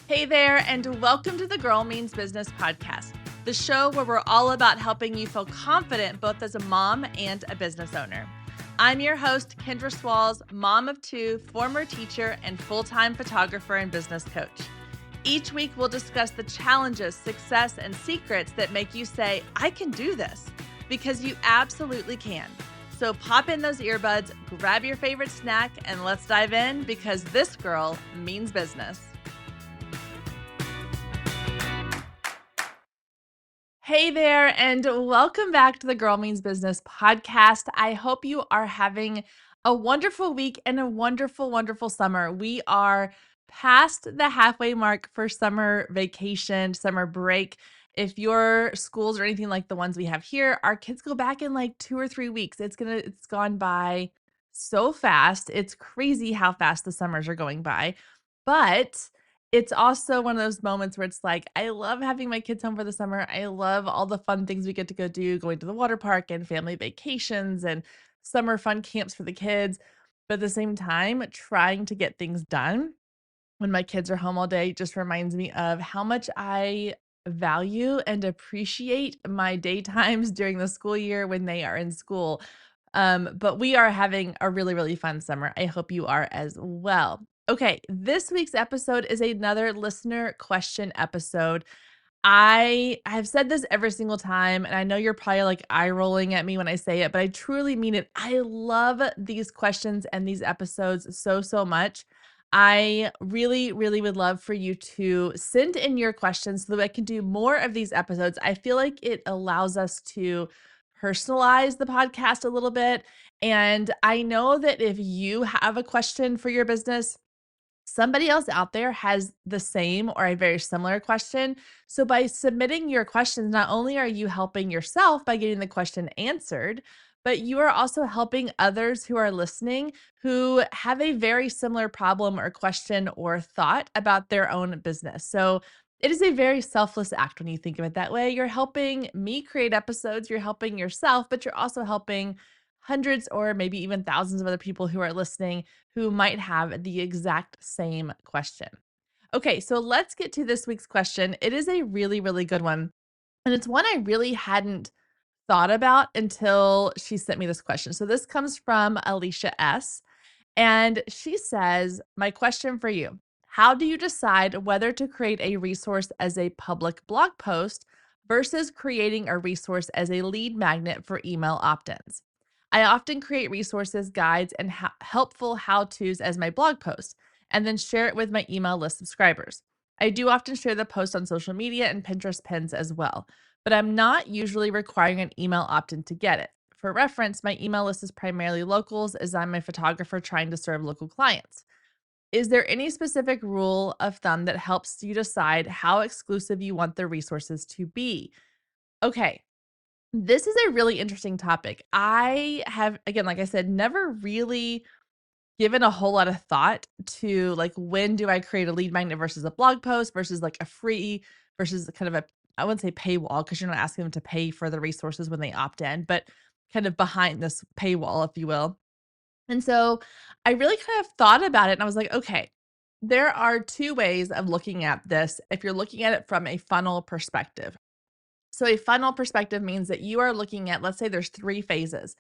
Hey there, and welcome to the Girl Means Business podcast, the show where we're all about helping you feel confident both as a mom and a business owner. I'm your host, Kendra Swalls, mom of two, former teacher, and full-time photographer and business coach. Each week, we'll discuss the challenges, success, and secrets that make you say, I can do this, because you absolutely can. So pop in those earbuds, grab your favorite snack, and let's dive in because this girl means business. Hey there, and welcome back to the Girl Means Business podcast. I hope you are having a wonderful week and a wonderful, wonderful summer. We are past the halfway mark for summer vacation, summer break. If your schools are anything like the ones we have here, our kids go back in like 2 or 3 weeks. It's gone by so fast. It's crazy how fast the summers are going by. But it's also one of those moments where it's like, I love having my kids home for the summer. I love all the fun things we get to go do, going to the water park and family vacations and summer fun camps for the kids. But at the same time, trying to get things done when my kids are home all day just reminds me of how much I value and appreciate my daytimes during the school year when they are in school. But we are having a really, really fun summer. I hope you are as well. Okay, this week's episode is another listener question episode. I have said this every single time, and I know you're probably like eye rolling at me when I say it, but I truly mean it. I love these questions and these episodes so, so much. I really, really would love for you to send in your questions so that I can do more of these episodes. I feel like it allows us to personalize the podcast a little bit. And I know that if you have a question for your business, somebody else out there has the same or a very similar question. So by submitting your questions, not only are you helping yourself by getting the question answered, but you are also helping others who are listening who have a very similar problem or question or thought about their own business. So it is a very selfless act when you think of it that way. You're helping me create episodes, you're helping yourself, but you're also helping hundreds or maybe even thousands of other people who are listening who might have the exact same question. Okay, so let's get to this week's question. It is a really, really good one. And it's one I really hadn't thought about until she sent me this question. So this comes from Alicia S. And she says, my question for you, how do you decide whether to create a resource as a public blog post versus creating a resource as a lead magnet for email opt-ins? I often create resources, guides, and helpful how-tos as my blog post, and then share it with my email list subscribers. I do often share the post on social media and Pinterest pins as well, but I'm not usually requiring an email opt-in to get it. For reference, my email list is primarily locals as I'm a photographer trying to serve local clients. Is there any specific rule of thumb that helps you decide how exclusive you want the resources to be? Okay, this is a really interesting topic. I have, again, like I said, never really given a whole lot of thought to like when do I create a lead magnet versus a blog post versus like a free versus kind of a, I wouldn't say paywall because you're not asking them to pay for the resources when they opt in, but kind of behind this paywall, if you will. And so I really kind of thought about it and I was like, okay, there are two ways of looking at this if you're looking at it from a funnel perspective. So a funnel perspective means that you are looking at, let's say there's 3 phases.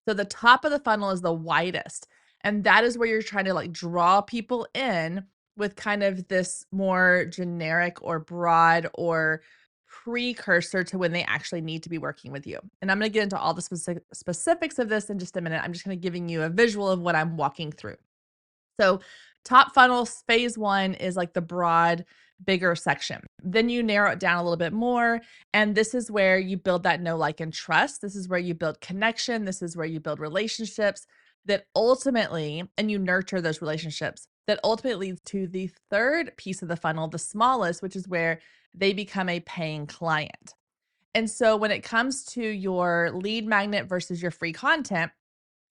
So the top of the funnel is the widest, and that is where you're trying to like draw people in with kind of this more generic or broad or precursor to when they actually need to be working with you. And I'm going to get into all the specifics of this in just a minute. I'm just going to giving you a visual of what I'm walking through. So top funnels, phase 1 is like the broad, bigger section. Then you narrow it down a little bit more. And this is where you build that know, like, and trust. This is where you build connection. This is where you build relationships that ultimately, and you nurture those relationships that ultimately leads to the third piece of the funnel, the smallest, which is where they become a paying client. And so when it comes to your lead magnet versus your free content,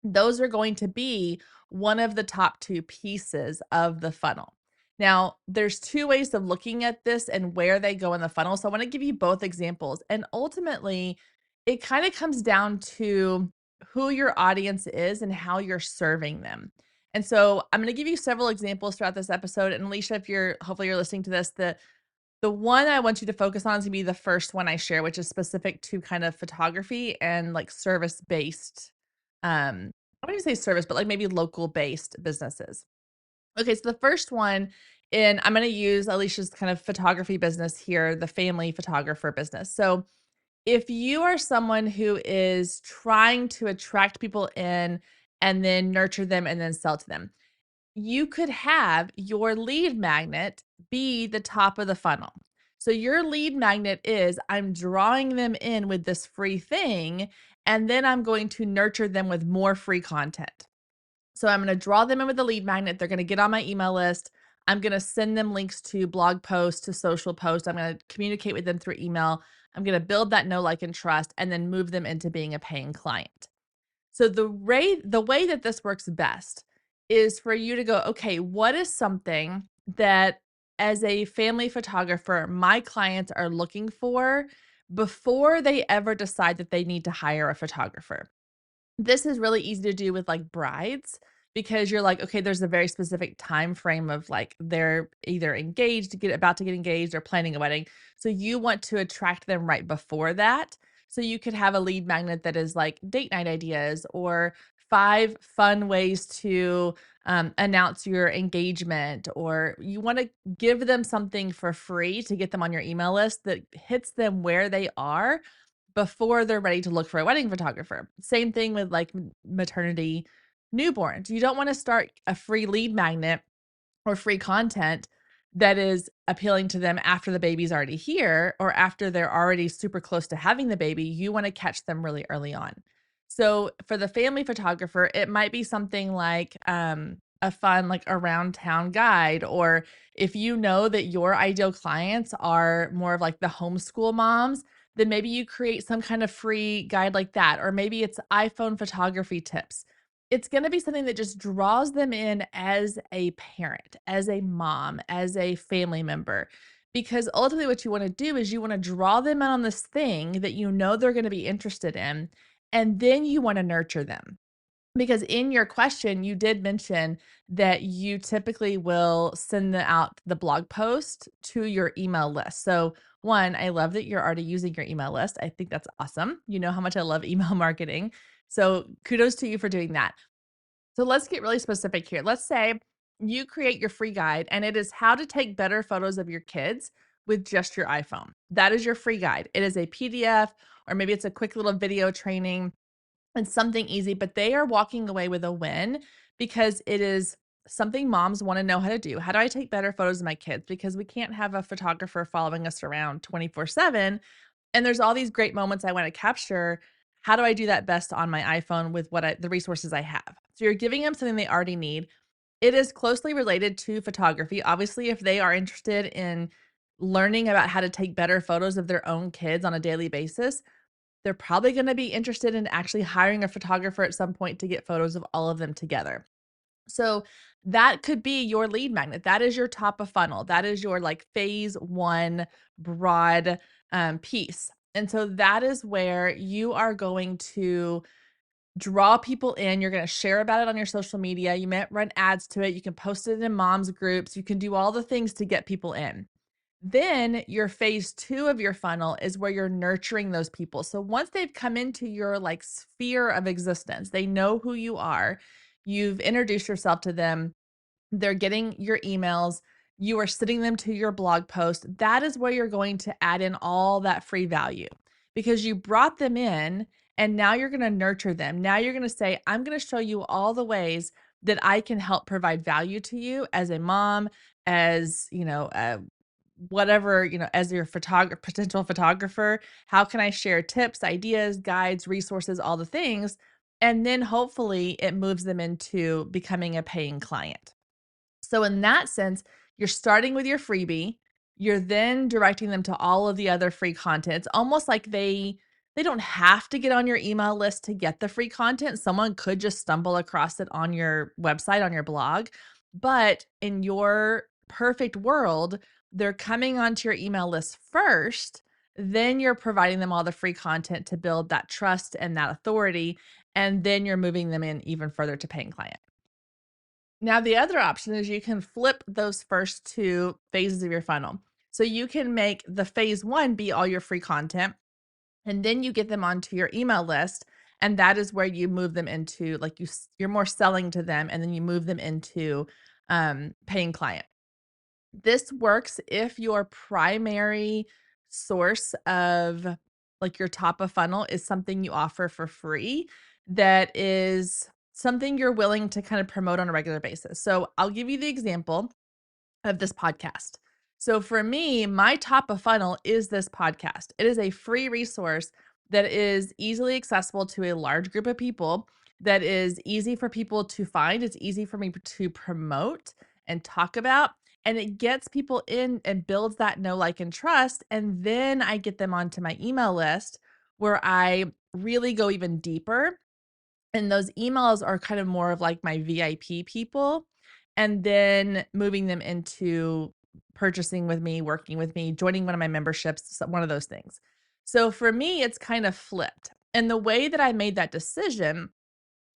those are going to be one of the top 2 pieces of the funnel. Now, there's 2 ways of looking at this and where they go in the funnel. So I want to give you both examples. And ultimately, it kind of comes down to who your audience is and how you're serving them. And so I'm going to give you several examples throughout this episode. And Alicia, if hopefully you're listening to this, the one I want you to focus on is gonna be the first one I share, which is specific to kind of photography and like service based. I wouldn't say service, but like maybe local based businesses. Okay, so the first one, and I'm going to use Alicia's kind of photography business here, the family photographer business. So if you are someone who is trying to attract people in and then nurture them and then sell to them, you could have your lead magnet be the top of the funnel. So your lead magnet is I'm drawing them in with this free thing, and then I'm going to nurture them with more free content. So I'm going to draw them in with the lead magnet. They're going to get on my email list. I'm going to send them links to blog posts, to social posts. I'm going to communicate with them through email. I'm going to build that know, like, and trust, and then move them into being a paying client. So the way that this works best is for you to go, okay, what is something that as a family photographer, my clients are looking for before they ever decide that they need to hire a photographer? This is really easy to do with like brides because you're like, okay, there's a very specific time frame of like they're either engaged, about to get engaged, or planning a wedding. So you want to attract them right before that. So you could have a lead magnet that is like date night ideas or 5 fun ways to announce your engagement, or you want to give them something for free to get them on your email list that hits them where they are before they're ready to look for a wedding photographer. Same thing with like maternity newborns. You don't want to start a free lead magnet or free content that is appealing to them after the baby's already here or after they're already super close to having the baby. You want to catch them really early on. So for the family photographer, it might be something like a fun like around town guide, or if you know that your ideal clients are more of like the homeschool moms, then maybe you create some kind of free guide like that, or maybe it's iPhone photography tips. It's going to be something that just draws them in as a parent, as a mom, as a family member. Because ultimately, what you want to do is you want to draw them in on this thing that you know they're going to be interested in, and then you want to nurture them. Because in your question, you did mention that you typically will send out the blog post to your email list. So, one, I love that you're already using your email list. I think that's awesome. You know how much I love email marketing. So, kudos to you for doing that. So, let's get really specific here. Let's say you create your free guide and it is how to take better photos of your kids with just your iPhone. That is your free guide. It is a PDF, or maybe it's a quick little video training. It's something easy, but they are walking away with a win because it is something moms want to know how to do. How do I take better photos of my kids? Because we can't have a photographer following us around 24/7. And there's all these great moments I want to capture. How do I do that best on my iPhone with the resources I have? So you're giving them something they already need. It is closely related to photography. Obviously, if they are interested in learning about how to take better photos of their own kids on a daily basis, they're probably going to be interested in actually hiring a photographer at some point to get photos of all of them together. So that could be your lead magnet. That is your top of funnel. That is your like phase one broad piece. And so that is where you are going to draw people in. You're going to share about it on your social media. You might run ads to it. You can post it in moms groups. You can do all the things to get people in. Then your phase two of your funnel is where you're nurturing those people. So once they've come into your like sphere of existence, they know who you are, you've introduced yourself to them, they're getting your emails, you are sending them to your blog post. That is where you're going to add in all that free value because you brought them in and now you're going to nurture them. Now you're going to say, I'm going to show you all the ways that I can help provide value to you as a mom, as, whatever, as your potential photographer. How can I share tips, ideas, guides, resources, all the things? And then hopefully it moves them into becoming a paying client. So in that sense, you're starting with your freebie, you're then directing them to all of the other free content. It's almost like they don't have to get on your email list to get the free content. Someone could just stumble across it on your website, on your blog. But in your perfect world, they're coming onto your email list first, then you're providing them all the free content to build that trust and that authority, and then you're moving them in even further to paying client. Now, the other option is you can flip those first two phases of your funnel. So you can make the phase one be all your free content, and then you get them onto your email list. And that is where you move them into, like, you're more selling to them, and then you move them into paying client. This works if your primary source of, like, your top of funnel is something you offer for free that is something you're willing to kind of promote on a regular basis. So I'll give you the example of this podcast. So for me, my top of funnel is this podcast. It is a free resource that is easily accessible to a large group of people, that is easy for people to find. It's easy for me to promote and talk about. And it gets people in and builds that know, like, and trust. And then I get them onto my email list where I really go even deeper, and those emails are kind of more of like my VIP people, and then moving them into purchasing with me, working with me, joining one of my memberships, one of those things. So for me, it's kind of flipped. And the way that I made that decision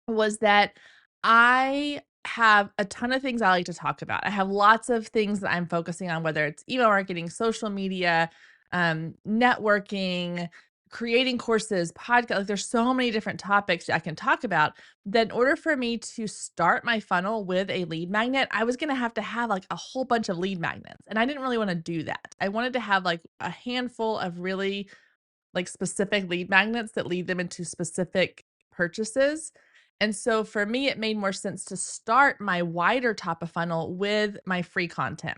was that I have a ton of things I like to talk about. I have lots of things that I'm focusing on, whether it's email marketing, social media, networking, creating courses, podcast. Like, there's so many different topics I can talk about that in order for me to start my funnel with a lead magnet, I was going to have like a whole bunch of lead magnets. And I didn't really want to do that. I wanted to have like a handful of really, like, specific lead magnets that lead them into specific purchases. And so for me, it made more sense to start my wider top of funnel with my free content,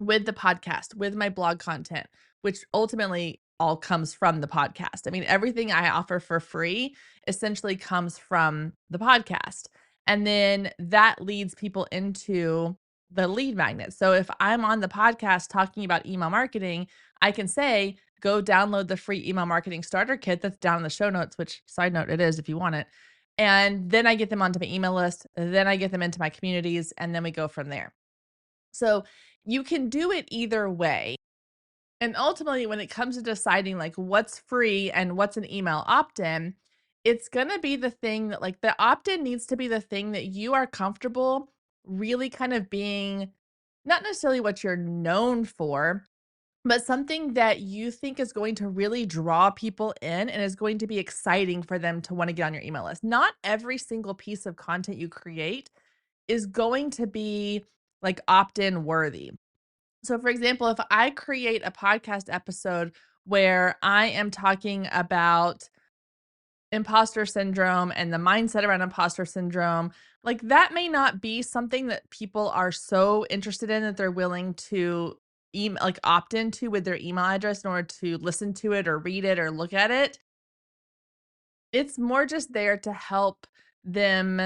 with the podcast, with my blog content, which ultimately all comes from the podcast. I mean, everything I offer for free essentially comes from the podcast. And then that leads people into the lead magnet. So if I'm on the podcast talking about email marketing, I can say, go download the free email marketing starter kit that's down in the show notes, which, side note, it is if you want it. And then I get them onto my email list. Then I get them into my communities, and then we go from there. So you can do it either way. And ultimately, when it comes to deciding like what's free and what's an email opt-in, it's going to be the thing that, like, the opt-in needs to be the thing that you are comfortable really kind of being, not necessarily what you're known for, but something that you think is going to really draw people in and is going to be exciting for them to want to get on your email list. Not every single piece of content you create is going to be like opt-in worthy. So for example, if I create a podcast episode where I am talking about imposter syndrome and the mindset around imposter syndrome, like, that may not be something that people are so interested in that they're willing to email, like, opt into with their email address in order to listen to it or read it or look at it. It's more just there to help them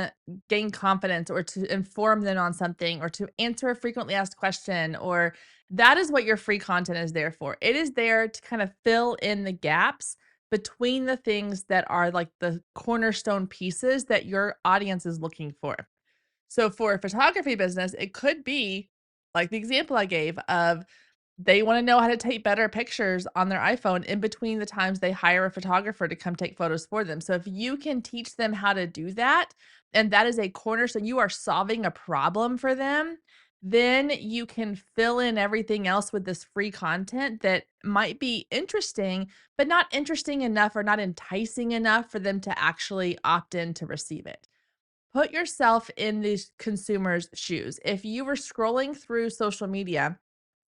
gain confidence, or to inform them on something, or to answer a frequently asked question, or that is what your free content is there for. It is there to kind of fill in the gaps between the things that are like the cornerstone pieces that your audience is looking for. So for a photography business, it could be like the example I gave of, they want to know how to take better pictures on their iPhone in between the times they hire a photographer to come take photos for them. So if you can teach them how to do that, and that is a cornerstone, you are solving a problem for them, then you can fill in everything else with this free content that might be interesting, but not interesting enough or not enticing enough for them to actually opt in to receive it. Put yourself in these consumers' shoes. If you were scrolling through social media,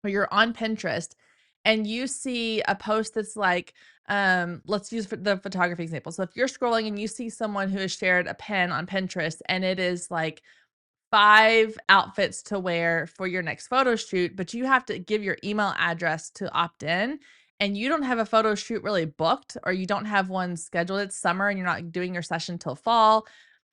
or you're on Pinterest and you see a post that's like, let's use the photography example. So if you're scrolling and you see someone who has shared a pen on Pinterest, and it is like 5 outfits to wear for your next photo shoot, but you have to give your email address to opt in, and you don't have a photo shoot really booked, or you don't have one scheduled, it's summer and you're not doing your session till fall,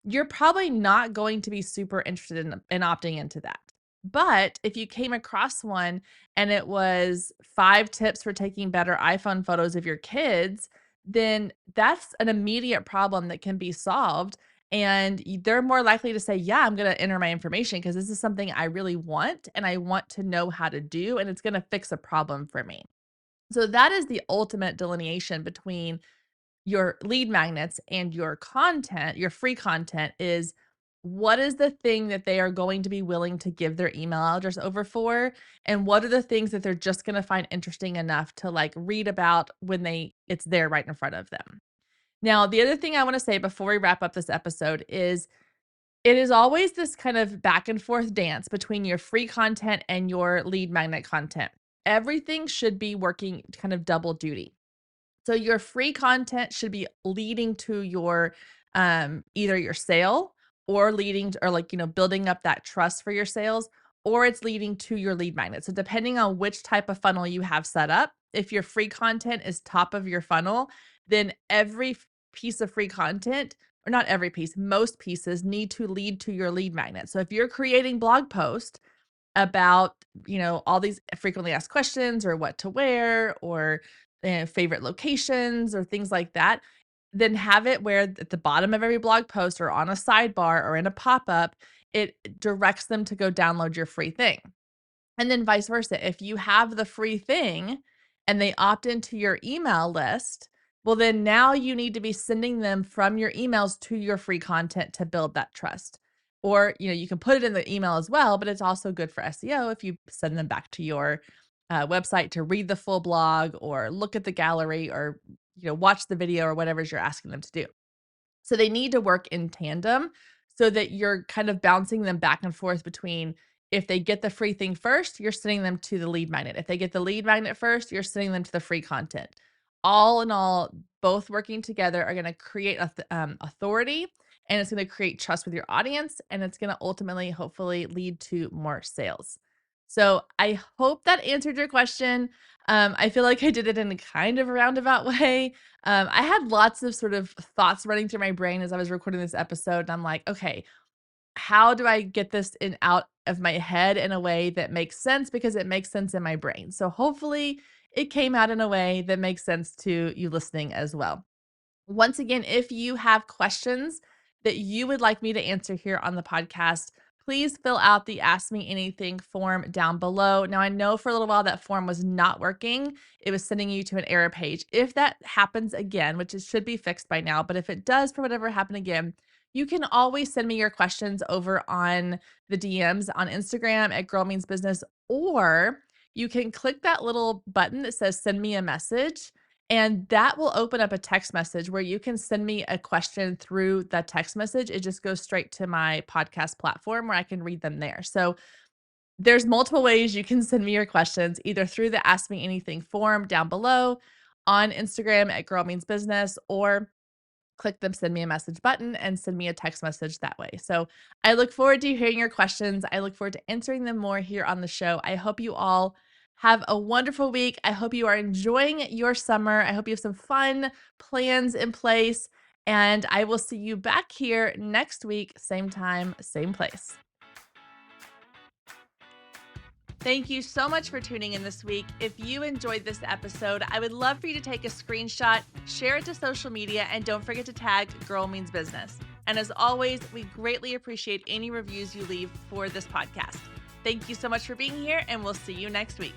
you're probably not going to be super interested in opting into that. But if you came across one and it was 5 tips for taking better iPhone photos of your kids, then that's an immediate problem that can be solved. And they're more likely to say, yeah, I'm going to enter my information because this is something I really want and I want to know how to do, and it's going to fix a problem for me. So that is the ultimate delineation between your lead magnets and your content, your free content, is what is the thing that they are going to be willing to give their email address over for? And what are the things that they're just going to find interesting enough to like read about when it's there right in front of them? Now, the other thing I want to say before we wrap up this episode is it is always this kind of back and forth dance between your free content and your lead magnet content. Everything should be working kind of double duty. So your free content should be leading to your either your sale or leading to, or like, building up that trust for your sales, or it's leading to your lead magnet. So depending on which type of funnel you have set up, if your free content is top of your funnel, then every piece of free content, or not every piece, most pieces need to lead to your lead magnet. So if you're creating blog posts about, all these frequently asked questions or what to wear or favorite locations or things like that, then have it where at the bottom of every blog post or on a sidebar or in a pop-up, it directs them to go download your free thing. And then vice versa. If you have the free thing and they opt into your email list, well, then now you need to be sending them from your emails to your free content to build that trust. Or, you can put it in the email as well, but it's also good for SEO if you send them back to your website to read the full blog or look at the gallery or, watch the video or whatever you're asking them to do. So they need to work in tandem so that you're kind of bouncing them back and forth between, if they get the free thing first, you're sending them to the lead magnet. If they get the lead magnet first, you're sending them to the free content. All in all, both working together are going to create authority, and it's going to create trust with your audience, and it's going to ultimately, hopefully, lead to more sales. So I hope that answered your question. I feel like I did it in a kind of roundabout way. I had lots of sort of thoughts running through my brain as I was recording this episode, and I'm like, okay, how do I get this out of my head in a way that makes sense, because it makes sense in my brain? So hopefully it came out in a way that makes sense to you listening as well. Once again, if you have questions that you would like me to answer here on the podcast, please fill out the Ask Me Anything form down below. Now, I know for a little while that form was not working. It was sending you to an error page. If that happens again, which it should be fixed by now, but if it does for whatever happen again, you can always send me your questions over on the DMs on Instagram at Girl Means Business, or you can click that little button that says send me a message, and that will open up a text message where you can send me a question through that text message. It just goes straight to my podcast platform where I can read them there. So there's multiple ways you can send me your questions, either through the Ask Me Anything form down below on Instagram at Girl Means Business, or click the send me a message button and send me a text message that way. So I look forward to hearing your questions. I look forward to answering them more here on the show. I hope you all have a wonderful week. I hope you are enjoying your summer. I hope you have some fun plans in place, and I will see you back here next week, same time, same place. Thank you so much for tuning in this week. If you enjoyed this episode, I would love for you to take a screenshot, share it to social media, and don't forget to tag Girl Means Business. And as always, we greatly appreciate any reviews you leave for this podcast. Thank you so much for being here, and we'll see you next week.